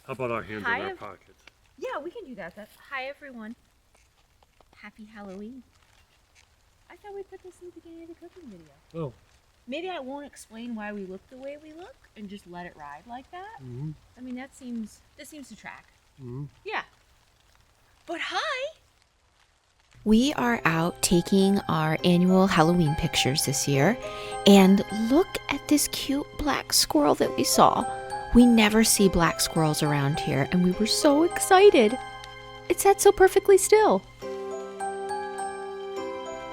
How about our hands in our pockets? Yeah, we can do that. Hi, everyone. Happy Halloween. I thought we put this in the beginning of the cooking video. Oh. Maybe I won't explain why we look the way we look and just let it ride like that. Mm-hmm. I mean, this seems to track. Mm-hmm. Yeah. But hi! We are out taking our annual Halloween pictures this year, and look at this cute black squirrel that we saw. We never see black squirrels around here, and we were so excited. It sat so perfectly still.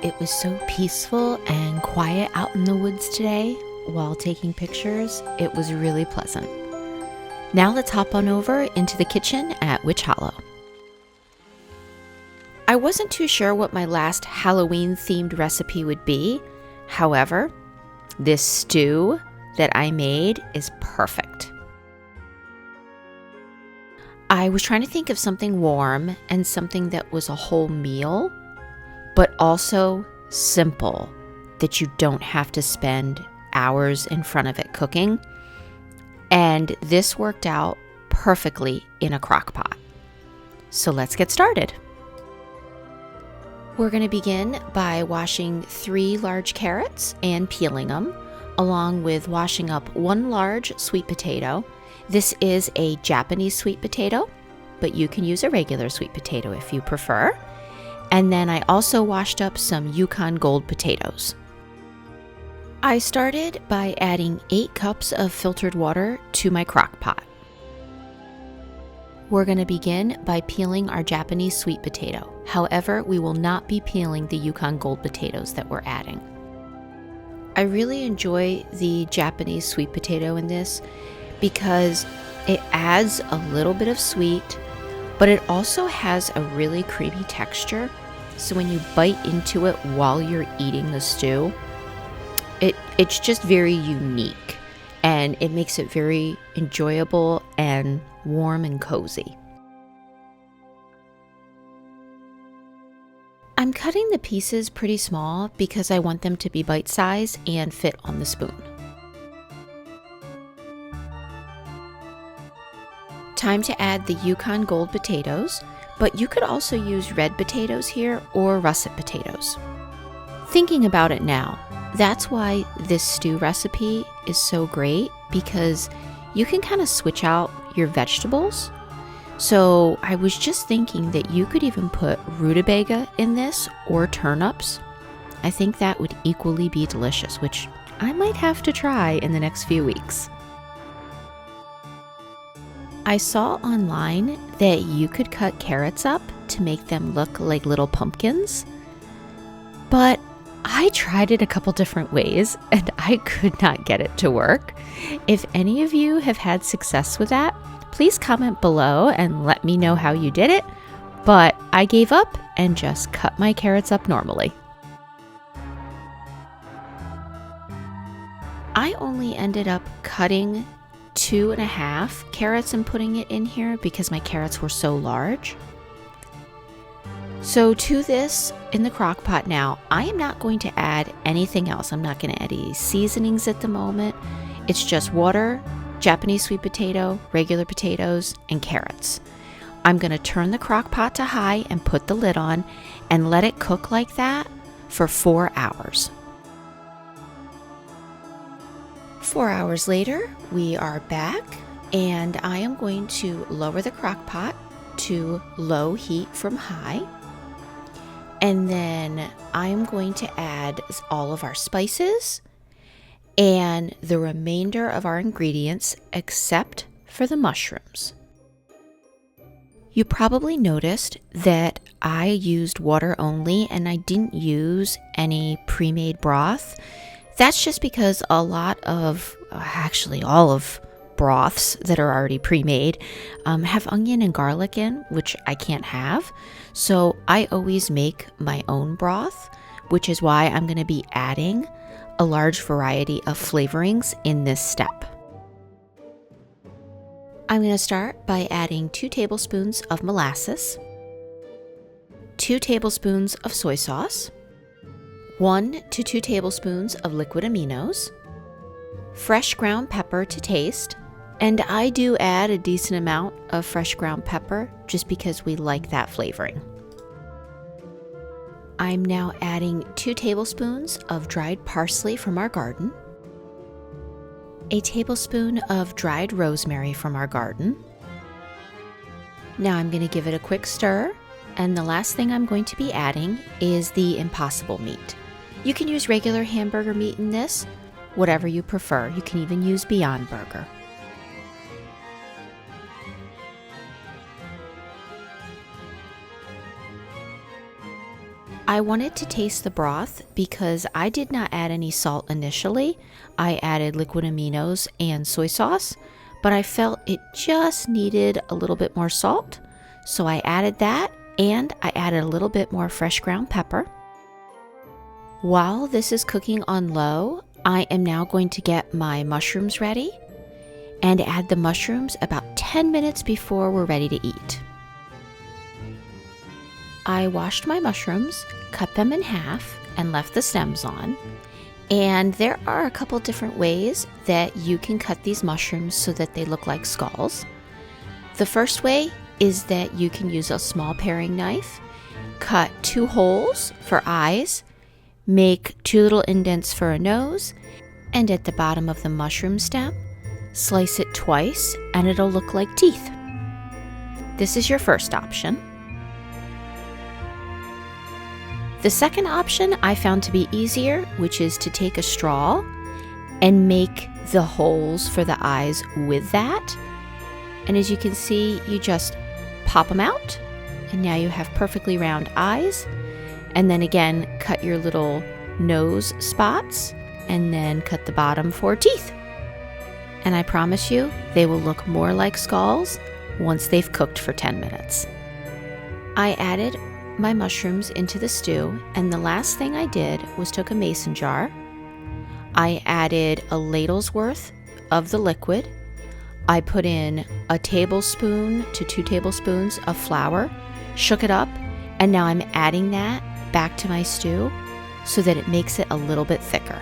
It was so peaceful and quiet out in the woods today while taking pictures. It was really pleasant. Now let's hop on over into the kitchen at Witch Hollow. I wasn't too sure what my last Halloween-themed recipe would be. However, this stew that I made is perfect. I was trying to think of something warm and something that was a whole meal, but also simple, that you don't have to spend hours in front of it cooking. And this worked out perfectly in a crock pot. So let's get started. We're going to begin by washing 3 large carrots and peeling them, along with washing up 1 large sweet potato. This is a Japanese sweet potato, but you can use a regular sweet potato if you prefer. And then I also washed up some Yukon Gold potatoes. I started by adding 8 cups of filtered water to my crock pot. We're going to begin by peeling our Japanese sweet potato. However, we will not be peeling the Yukon Gold potatoes that we're adding. I really enjoy the Japanese sweet potato in this because it adds a little bit of sweet, but it also has a really creamy texture. So when you bite into it while you're eating the stew, it's just very unique, and it makes it very enjoyable and warm and cozy. I'm cutting the pieces pretty small because I want them to be bite-sized and fit on the spoon. Time to add the Yukon Gold potatoes, but you could also use red potatoes here or russet potatoes. Thinking about it now, that's why this stew recipe is so great, because you can kind of switch out your vegetables. So I was just thinking that you could even put rutabaga in this or turnips. I think that would equally be delicious, which I might have to try in the next few weeks. I saw online that you could cut carrots up to make them look like little pumpkins, but I tried it a couple different ways and I could not get it to work. If any of you have had success with that, please comment below and let me know how you did it, but I gave up and just cut my carrots up normally. I only ended up cutting 2.5 carrots and putting it in here because my carrots were so large. So to this in the crock pot now, I am not going to add anything else. I'm not going to add any seasonings at the moment. It's just water, Japanese sweet potato, regular potatoes, and carrots. I'm going to turn the crock pot to high and put the lid on and let it cook like that for 4 hours. 4 hours later, we are back, and I am going to lower the crock pot to low heat from high. And then I'm going to add all of our spices and the remainder of our ingredients except for the mushrooms. You probably noticed that I used water only and I didn't use any pre-made broth. That's just because a lot of, actually all of broths that are already pre-made have onion and garlic in, which I can't have. So I always make my own broth, which is why I'm going to be adding a large variety of flavorings in this step. I'm going to start by adding 2 tablespoons of molasses, 2 tablespoons of soy sauce, 1 to 2 tablespoons of liquid aminos, fresh ground pepper to taste, And I do add a decent amount of fresh ground pepper just because we like that flavoring. I'm now adding 2 tablespoons of dried parsley from our garden, a tablespoon of dried rosemary from our garden. Now I'm going to give it a quick stir, and the last thing I'm going to be adding is the Impossible meat. You can use regular hamburger meat in this, whatever you prefer. You can even use Beyond Burger. I wanted to taste the broth because I did not add any salt initially. I added liquid aminos and soy sauce, but I felt it just needed a little bit more salt. So I added that, and I added a little bit more fresh ground pepper. While this is cooking on low, I am now going to get my mushrooms ready and add the mushrooms about 10 minutes before we're ready to eat. I washed my mushrooms, cut them in half, and left the stems on. And there are a couple different ways that you can cut these mushrooms so that they look like skulls. The first way is that you can use a small paring knife, cut 2 holes for eyes, make 2 little indents for a nose, and at the bottom of the mushroom stem, slice it twice and it'll look like teeth. This is your first option. The second option I found to be easier, which is to take a straw and make the holes for the eyes with that. And as you can see, you just pop them out, and now you have perfectly round eyes. And then again, cut your little nose spots, and then cut the bottom for teeth. And I promise you, they will look more like skulls once they've cooked for 10 minutes. I added my mushrooms into the stew, and the last thing I did was took a mason jar. I added a ladle's worth of the liquid. I put in a tablespoon to 2 tablespoons of flour, shook it up, and now I'm adding that back to my stew so that it makes it a little bit thicker.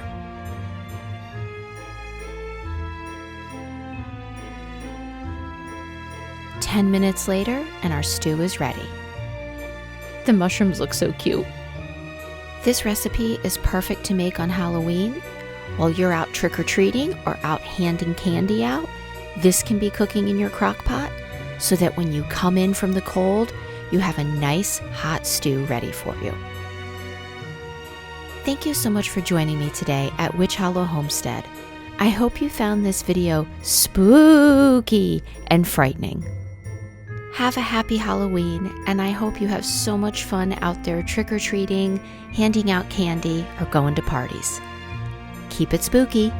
"10 minutes later, and our stew is ready. The mushrooms look so cute. This recipe is perfect to make on Halloween. While you're out trick-or-treating or out handing candy out, this can be cooking in your crock pot so that when you come in from the cold, you have a nice hot stew ready for you. Thank you so much for joining me today at Witch Hollow Homestead. I hope you found this video spooky and frightening. Have a happy Halloween, and I hope you have so much fun out there trick-or-treating, handing out candy, or going to parties. Keep it spooky.